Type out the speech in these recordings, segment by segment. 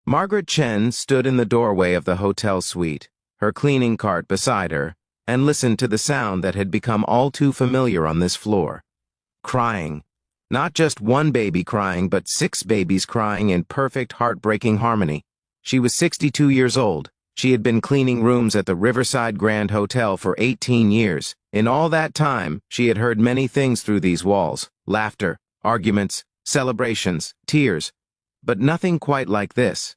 Margaret Chen stood in the doorway of the hotel suite, her cleaning cart beside her, and listened to the sound that had become all too familiar on this floor. Crying. Not just one baby crying, but 6 babies crying in perfect, heartbreaking harmony. She was 62 years old. She had been cleaning rooms at the Riverside Grand Hotel for 18 years. In all that time, she had heard many things through these walls: laughter, arguments, celebrations, tears, but nothing quite like this.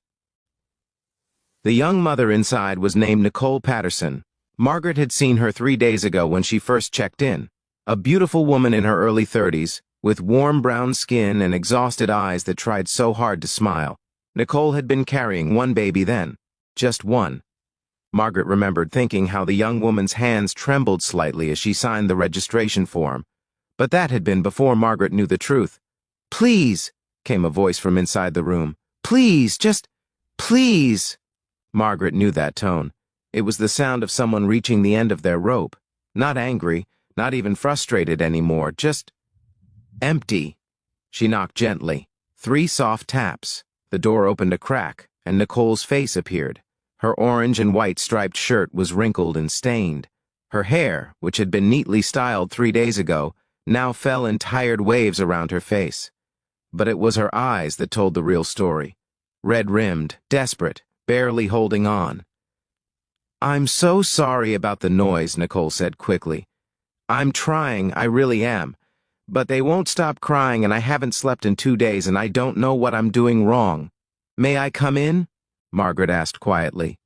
The young mother inside was named Nicole Patterson. Margaret had seen her 3 days ago when she first checked in. A beautiful woman in her early 30s, with warm brown skin and exhausted eyes that tried so hard to smile. Nicole had been carrying one baby then. Just one. Margaret remembered thinking how the young woman's hands trembled slightly as she signed the registration form. But that had been before Margaret knew the truth. "Please," came a voice from inside the room. "Please, just, please." Margaret knew that tone. It was the sound of someone reaching the end of their rope. Not angry, not even frustrated anymore, just empty. She knocked gently. 3 soft taps. The door opened a crack, and Nicole's face appeared. Her orange and white striped shirt was wrinkled and stained. Her hair, which had been neatly styled 3 days ago, now fell in tired waves around her face. But it was her eyes that told the real story. Red-rimmed, desperate, barely holding on. "I'm so sorry about the noise," Nicole said quickly. "I'm trying, I really am. But they won't stop crying, and I haven't slept in 2 days, and I don't know what I'm doing wrong. May I come in?" Margaret asked quietly.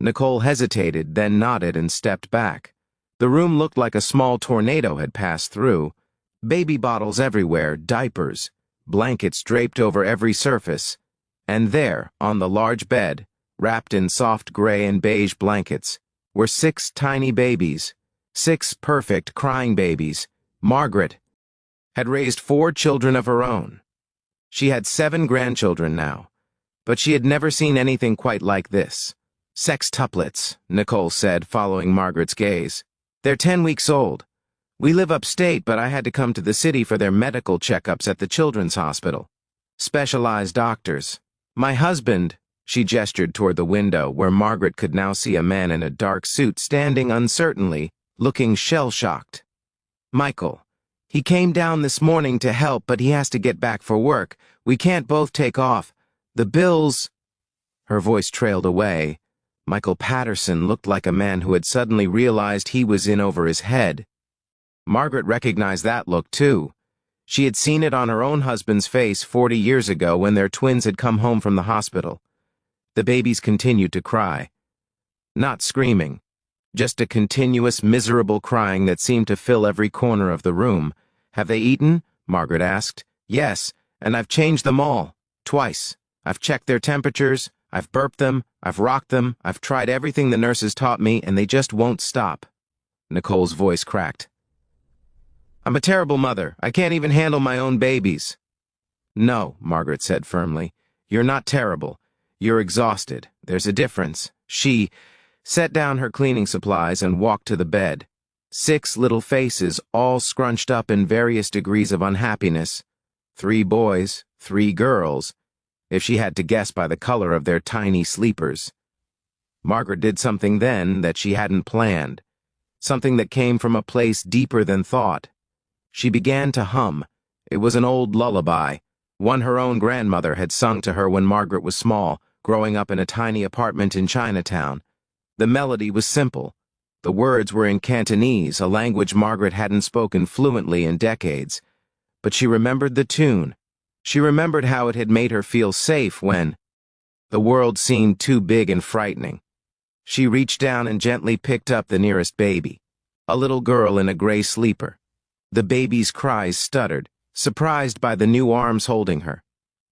Nicole hesitated, then nodded and stepped back. The room looked like a small tornado had passed through. Baby bottles everywhere, diapers, blankets draped over every surface. And there, on the large bed, wrapped in soft gray and beige blankets, were 6 tiny babies. 6 perfect crying babies. Margaret had raised 4 children of her own. She had 7 grandchildren now, but she had never seen anything quite like this. "Sextuplets," Nicole said, following Margaret's gaze. "They're 10 weeks old. We live upstate, but I had to come to the city for their medical checkups at the children's hospital. Specialized doctors. My husband," she gestured toward the window, where Margaret could now see a man in a dark suit standing uncertainly, looking shell-shocked. "Michael. He came down this morning to help, but he has to get back for work. We can't both take off. The bills—" Her voice trailed away. Michael Patterson looked like a man who had suddenly realized he was in over his head. Margaret recognized that look, too. She had seen it on her own husband's face 40 years ago when their twins had come home from the hospital. The babies continued to cry. Not screaming. Just a continuous, miserable crying that seemed to fill every corner of the room. "Have they eaten?" Margaret asked. "Yes, and I've changed them all. Twice. I've checked their temperatures, I've burped them, I've rocked them, I've tried everything the nurses taught me, and they just won't stop." Nicole's voice cracked. "I'm a terrible mother. I can't even handle my own babies." "No," Margaret said firmly. "You're not terrible. You're exhausted. There's a difference." She set down her cleaning supplies and walked to the bed. 6 little faces, all scrunched up in various degrees of unhappiness. 3 boys, 3 girls, if she had to guess by the color of their tiny sleepers. Margaret did something then that she hadn't planned, something that came from a place deeper than thought. She began to hum. It was an old lullaby, one her own grandmother had sung to her when Margaret was small, growing up in a tiny apartment in Chinatown. The melody was simple. The words were in Cantonese, a language Margaret hadn't spoken fluently in decades. But she remembered the tune. She remembered how it had made her feel safe when the world seemed too big and frightening. She reached down and gently picked up the nearest baby, a little girl in a gray sleeper. The baby's cries stuttered, surprised by the new arms holding her.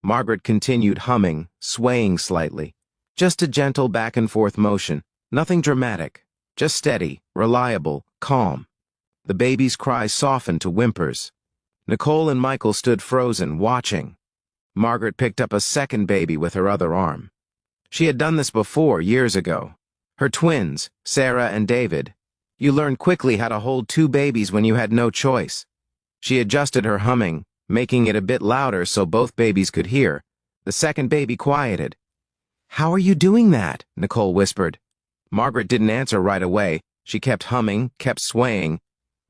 Margaret continued humming, swaying slightly. Just a gentle back-and-forth motion, nothing dramatic, just steady, reliable, calm. The baby's cries softened to whimpers. Nicole and Michael stood frozen, watching. Margaret picked up a second baby with her other arm. She had done this before, years ago. Her twins, Sarah and David. You learned quickly how to hold 2 babies when you had no choice. She adjusted her humming, making it a bit louder so both babies could hear. The second baby quieted. "How are you doing that?" Nicole whispered. Margaret didn't answer right away. She kept humming, kept swaying.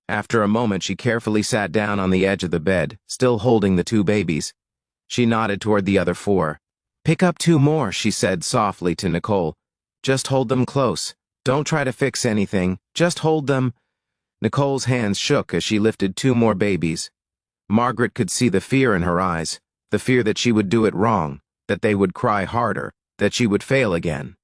After a moment, she carefully sat down on the edge of the bed, still holding the 2 babies. She nodded toward the other 4. "Pick up 2 more," she said softly to Nicole. "Just hold them close. Don't try to fix anything. Just hold them." Nicole's hands shook as she lifted 2 more babies. Margaret could see the fear in her eyes, the fear that she would do it wrong, that they would cry harder, that she would fail again.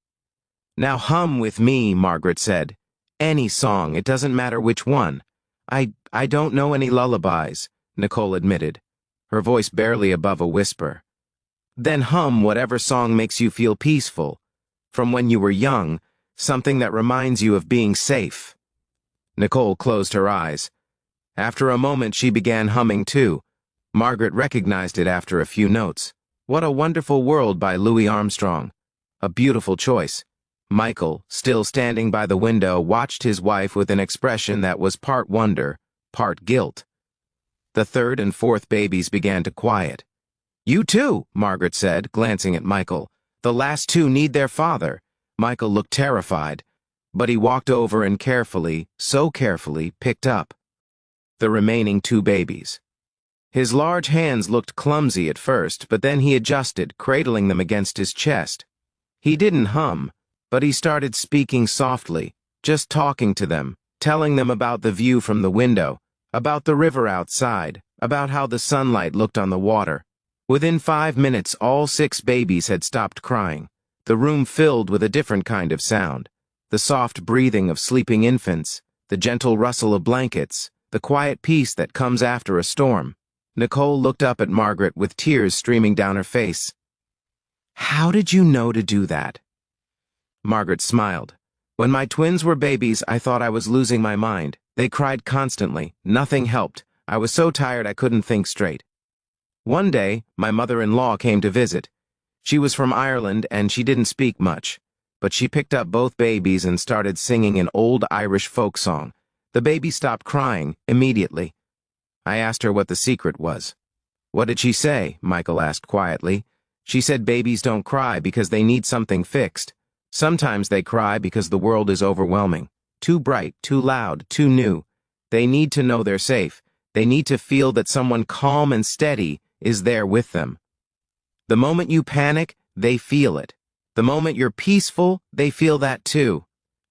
"Now hum with me," Margaret said. "Any song, it doesn't matter which one." I don't know any lullabies," Nicole admitted, her voice barely above a whisper. "Then hum whatever song makes you feel peaceful, from when you were young, something that reminds you of being safe." Nicole closed her eyes. After a moment, she began humming too. Margaret recognized it after a few notes. "What a Wonderful World" by Louis Armstrong. A beautiful choice. Michael, still standing by the window, watched his wife with an expression that was part wonder, part guilt. The 3rd and 4th babies began to quiet. "You too," Margaret said, glancing at Michael. "The last 2 need their father." Michael looked terrified, but he walked over and carefully, so carefully, picked up the remaining 2 babies. His large hands looked clumsy at first, but then he adjusted, cradling them against his chest. He didn't hum, but he started speaking softly, just talking to them, telling them about the view from the window, about the river outside, about how the sunlight looked on the water. Within 5 minutes, all 6 babies had stopped crying. The room filled with a different kind of sound. The soft breathing of sleeping infants, the gentle rustle of blankets, the quiet peace that comes after a storm. Nicole looked up at Margaret with tears streaming down her face. "How did you know to do that?" Margaret smiled. "When my twins were babies, I thought I was losing my mind. They cried constantly. Nothing helped. I was so tired I couldn't think straight. One day, my mother-in-law came to visit. She was from Ireland and she didn't speak much, but she picked up both babies and started singing an old Irish folk song. The baby stopped crying immediately. I asked her what the secret was. "What did she say?" Michael asked quietly. "She said babies don't cry because they need something fixed. Sometimes they cry because the world is overwhelming. Too bright, too loud, too new. They need to know they're safe. They need to feel that someone calm and steady is there with them. The moment you panic, they feel it. The moment you're peaceful, they feel that too."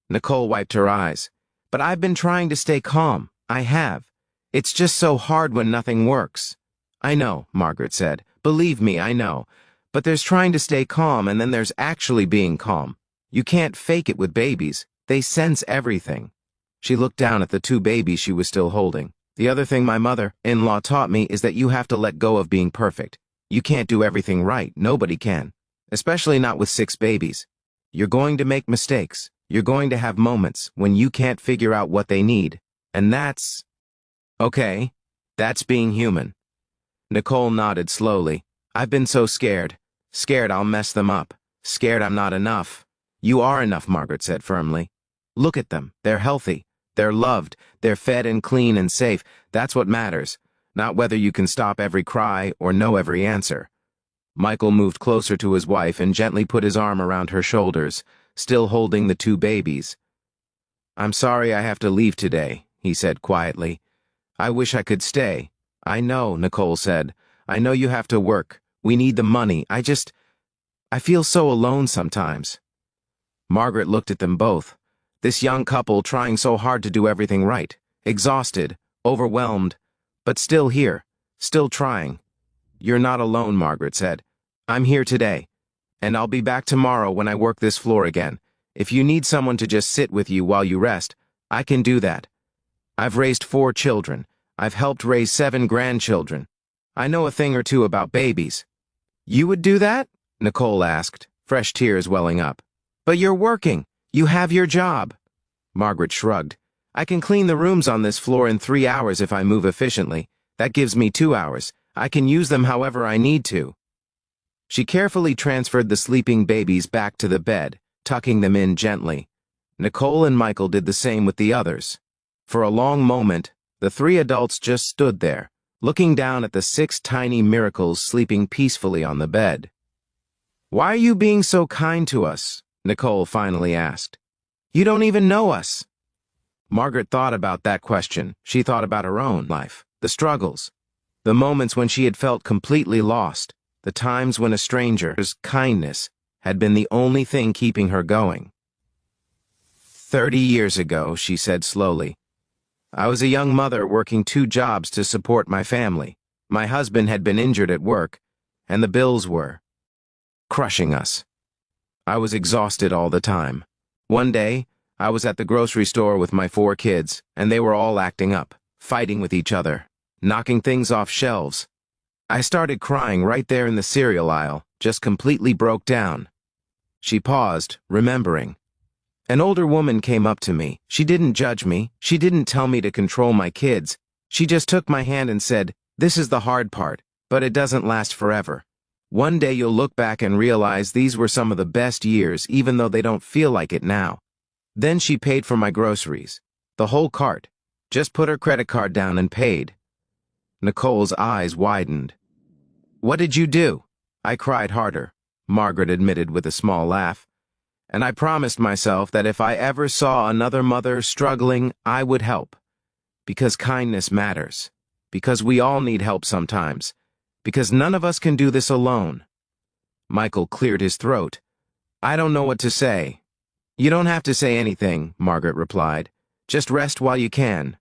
Nicole wiped her eyes. "But I've been trying to stay calm. I have. It's just so hard when nothing works." "I know," Margaret said. "Believe me, I know. But there's trying to stay calm, and then there's actually being calm. You can't fake it with babies. They sense everything." She looked down at the 2 babies she was still holding. "The other thing my mother-in-law taught me is that you have to let go of being perfect. You can't do everything right. Nobody can. Especially not with 6 babies. You're going to make mistakes. You're going to have moments when you can't figure out what they need. And that's okay. That's being human." Nicole nodded slowly. "I've been so scared. Scared I'll mess them up. Scared I'm not enough." "You are enough," Margaret said firmly. "Look at them. They're healthy. They're loved. They're fed and clean and safe. That's what matters. Not whether you can stop every cry or know every answer." Michael moved closer to his wife and gently put his arm around her shoulders, still holding the 2 babies. "I'm sorry I have to leave today," he said quietly. "I wish I could stay." "I know," Nicole said. "I know you have to work. We need the money. I feel so alone sometimes." Margaret looked at them both. This young couple trying so hard to do everything right. Exhausted, overwhelmed, but still here, still trying. "You're not alone," Margaret said. "I'm here today, and I'll be back tomorrow when I work this floor again. If you need someone to just sit with you while you rest, I can do that. I've raised 4 children. I've helped raise 7 grandchildren. I know a thing or two about babies." "You would do that?" Nicole asked, fresh tears welling up. "But you're working. You have your job." Margaret shrugged. "I can clean the rooms on this floor in 3 hours if I move efficiently. That gives me 2 hours. I can use them however I need to." She carefully transferred the sleeping babies back to the bed, tucking them in gently. Nicole and Michael did the same with the others. For a long moment, the 3 adults just stood there, looking down at the 6 tiny miracles sleeping peacefully on the bed. "Why are you being so kind to us?" Nicole finally asked. "You don't even know us." Margaret thought about that question. She thought about her own life, the struggles, the moments when she had felt completely lost, the times when a stranger's kindness had been the only thing keeping her going. 30 years ago, she said slowly, I was a young mother working 2 jobs to support my family. My husband had been injured at work, and the bills were crushing us. I was exhausted all the time. One day, I was at the grocery store with my 4 kids, and they were all acting up, fighting with each other, knocking things off shelves. I started crying right there in the cereal aisle, just completely broke down. She paused, remembering. An older woman came up to me. She didn't judge me. She didn't tell me to control my kids. She just took my hand and said, "This is the hard part, but it doesn't last forever. One day you'll look back and realize these were some of the best years, even though they don't feel like it now." Then she paid for my groceries. The whole cart. Just put her credit card down and paid. Nicole's eyes widened. "What did you do?" I cried harder, Margaret admitted with a small laugh. And I promised myself that if I ever saw another mother struggling, I would help. Because kindness matters. Because we all need help sometimes. Because none of us can do this alone. Michael cleared his throat. "I don't know what to say." "You don't have to say anything," Margaret replied. "Just rest while you can.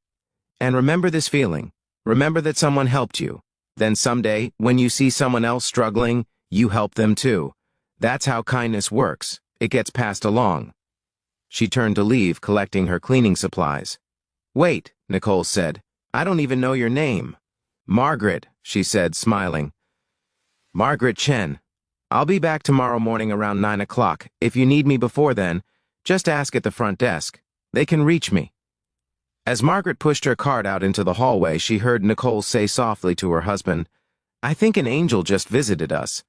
And remember this feeling. Remember that someone helped you. Then someday, when you see someone else struggling, you help them too. That's how kindness works. It gets passed along." She turned to leave, collecting her cleaning supplies. "Wait," Nicole said. "I don't even know your name." "Margaret," she said, smiling. "Margaret Chen. I'll be back tomorrow morning around 9 o'clock. If you need me before then, just ask at the front desk. They can reach me." As Margaret pushed her cart out into the hallway, she heard Nicole say softly to her husband, "I think an angel just visited us."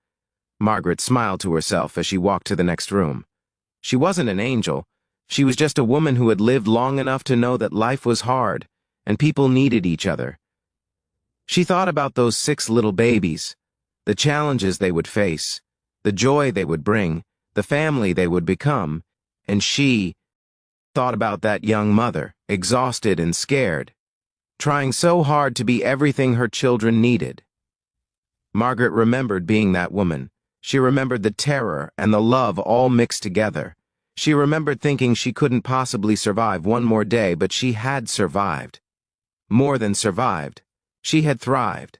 Margaret smiled to herself as she walked to the next room. She wasn't an angel. She was just a woman who had lived long enough to know that life was hard, and people needed each other. She thought about those 6 little babies, the challenges they would face, the joy they would bring, the family they would become, and she thought about that young mother, exhausted and scared, trying so hard to be everything her children needed. Margaret remembered being that woman. She remembered the terror and the love all mixed together. She remembered thinking she couldn't possibly survive one more day, but she had survived. More than survived. She had thrived.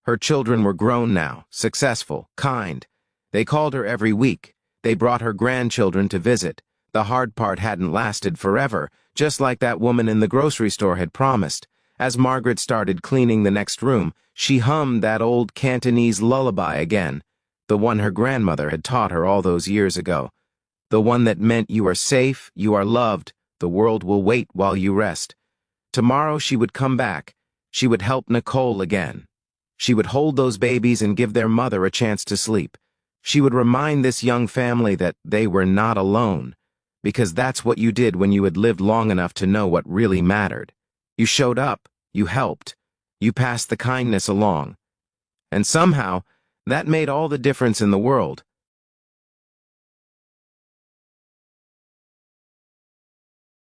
Her children were grown now, successful, kind. They called her every week. They brought her grandchildren to visit. The hard part hadn't lasted forever, just like that woman in the grocery store had promised. As Margaret started cleaning the next room, she hummed that old Cantonese lullaby again, the one her grandmother had taught her all those years ago. The one that meant you are safe, you are loved, the world will wait while you rest. Tomorrow she would come back. She would help Nicole again. She would hold those babies and give their mother a chance to sleep. She would remind this young family that they were not alone, because that's what you did when you had lived long enough to know what really mattered. You showed up, you helped, you passed the kindness along. And somehow, that made all the difference in the world.